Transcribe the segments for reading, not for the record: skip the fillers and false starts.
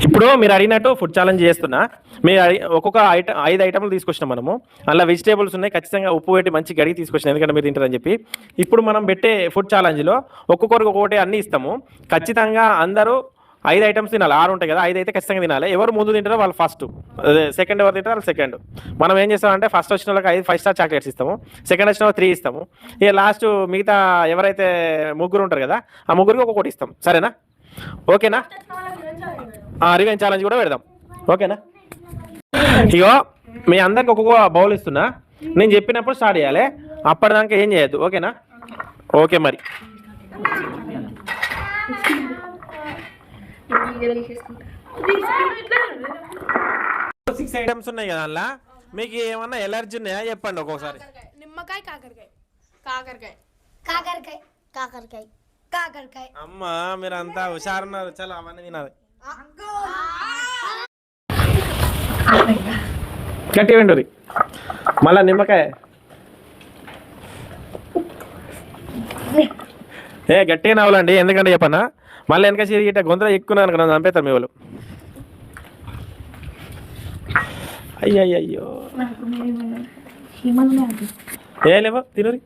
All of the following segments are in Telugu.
ఇప్పుడు మీరు అడిగినట్టు ఫుడ్ ఛాలెంజ్ చేస్తున్నా. మీరు ఒక్కొక్క ఐటమ్ 5 ఐటమ్లు తీసుకొచ్చినాం మనము. అలా వెజిటేబుల్స్ ఉన్నాయి, ఖచ్చితంగా ఉప్పు పెట్టి మంచి గడికి తీసుకొచ్చినాం, ఎందుకంటే మీరు తింటారని చెప్పి. ఇప్పుడు మనం పెట్టే ఫుడ్ ఛాలెంజ్లో ఒక్కొక్కరికి ఒక్కొక్కటి అన్నీ ఇస్తాము. ఖచ్చితంగా అందరూ 5 ఐటమ్స్ తినాలి. 6 ఉంటాయి కదా, 5 అయితే ఖచ్చితంగా తినాలి. ఎవరు ముందు తింటారో వాళ్ళు ఫస్ట్, సెకండ్ ఎవరు తింటారో వాళ్ళు సెకండ్. మనం ఏం చేస్తామంటే ఫస్ట్ వచ్చిన వాళ్ళకి 5 5 స్టార్ చాక్లెట్స్ ఇస్తాము, సెకండ్ వచ్చిన వాళ్ళకి 3 ఇస్తాము. ఇక లాస్ట్ మిగతా ఎవరైతే ముగ్గురు ఉంటారు కదా, ఆ ముగ్గురికి ఒక్కొక్కటి ఇస్తాం. సరేనా? ఓకేనా? రివెంజ్ ఛాలెంజ్ కూడా పెడదాం. ఓకేనా? ఇగో మీ అందరికి ఒక్కొక్క బౌల్ ఇస్తున్నా. నేను చెప్పినప్పుడు స్టార్ట్ చేయాలి, అప్పటిదాకా ఏం చేయొద్దు. ఓకేనా? ఓకే. మరి 6 ఐటమ్స్ ఉన్నాయి కదా, అందులో మీకు ఏమన్నా ఎలర్జీ ఉన్నాయా చెప్పండి ఒక్కొక్కసారి. నిమ్మకాయ, కాకరకాయ, కాకరకాయ, కాకరకాయ, కాకరకాయ, కాకరకాయ. అమ్మా మీరు అంతా హుషారున్నారు, చాలా అవన్నీ తినాలి. గట్టి వెంటూరి మళ్ళా నిమ్మకాయ. గట్టిగా నవ్వాలండి, ఎందుకంటే చెప్పన్నా మళ్ళీ వెనక ఇట్లా గొంతులో ఎక్కున్నాను అనుకున్నా చంపేస్తారు మీ వాళ్ళు. అయ్యయ్యో ఏ లేవో తినరి.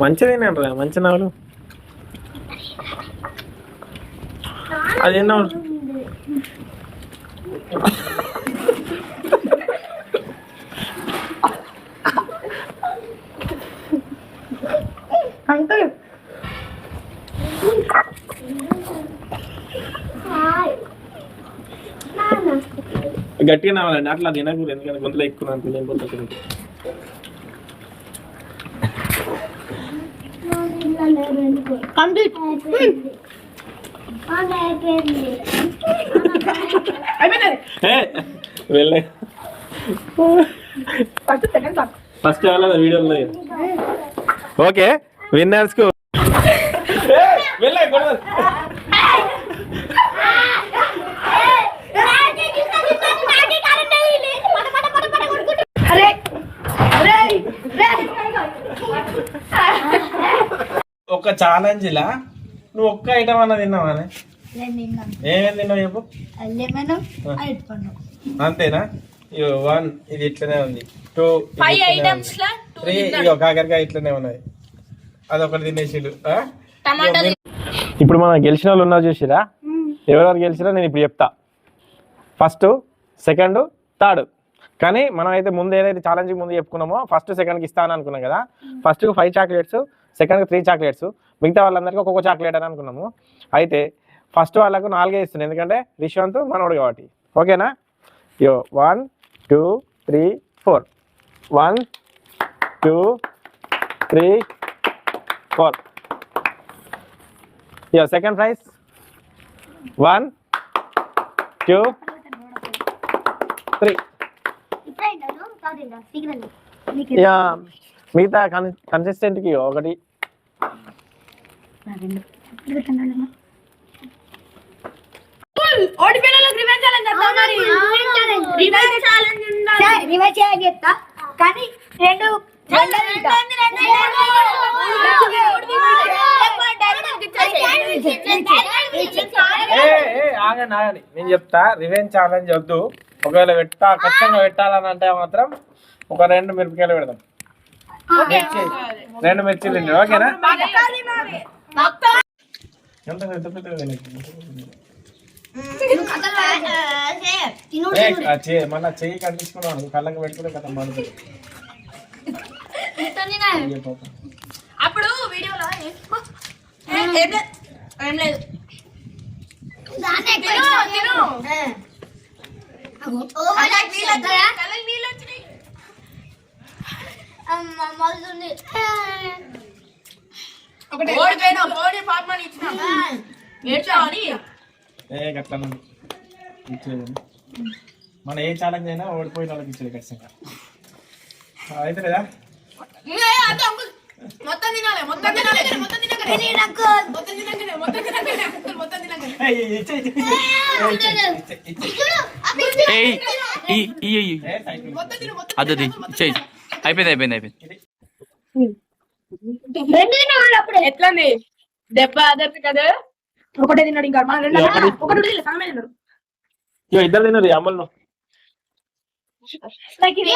మంచిది అంటారా, మంచి నవ్వులు. అదేనా గట్టిగా నవ్వాలండి, అట్లా తినకూడదు, ఎందుకంటే గొంతులో ఎక్కున్నాను. వెళ్ళే ఫస్ట్ వీడియోలో. ఓకే, విన్నర్స్ కు ఒక ఛాలెంజ్ లా నువ్వు ఒక్క ఐటమ్ అన్న తిన్నావా? ఏమేమి తిన్నావు చెప్పు. అంతేనా? 1 ఇది ఇట్లనే ఉంది, 2 3 ఇగో కాకరకాయ ఇట్లనే ఉన్నది, అదొకటి తినేసిడు. ఇప్పుడు మనం గెలిచిన వాళ్ళు ఉన్నారు చూసిరా, ఎవరెవరు గెలిచినా నేను ఇప్పుడు చెప్తా. First, second, third. కానీ మనం అయితే ముందు ఏదైతే ఛాలెంజ్ ముందు చెప్పుకున్నామో ఫస్ట్ సెకండ్కి ఇస్తాను అనుకున్నాం కదా. ఫస్ట్కి 5 చాక్లెట్స్, సెకండ్కి 3 చాక్లెట్స్, మిగతా వాళ్ళందరికీ ఒక్కొక్క చాక్లెట్ అని అనుకున్నాము. అయితే ఫస్ట్ వాళ్ళకు 4 ఇస్తున్నాను, ఎందుకంటే రిషవంత్ మనోడు కాబట్టి. ఓకేనా? 1 2 3 4 1 2 3 4. Second prize 1 2 3. మిగతా కన్సిస్టెంట్కి ఒకటి. ఆగండి, నేను చెప్తా. రివెంజ్ ఛాలెంజ్ వద్దు. ఒకవేళ ఖచ్చితంగా పెట్టాలని అంటే మాత్రం ఒక 2 మిరపకాయలు పెడదాం, 2 మిర్చీలు తింటాం. ఓకేనా? మన చెయ్యి కనిపించుకున్నాను, కళ్ళకి పెట్టుకుంటే కథ పడుతుంది. అప్పుడు వీడియోలో ఏం లేదు. మన ఏ ఛాలెంజ్ అయినా ఓడిపోయిన వాళ్ళకి ఇచ్చేది ఖచ్చితంగా. అయితే లేదా మొత్తం తినాలి, మొత్తం తినాలి, మొత్తం తినాలి. అది అయిపోయింది. ఎట్లండి దెబ్బ అదర్పు కదా ఒకటే తిన్నాడు ఇంకా మన రెండు ఒకటి తినలేదు, సగమే తిన్నాడు. ఇగో ఇద్దరు తిన్నారు అమ్మలు. నాకు ఇది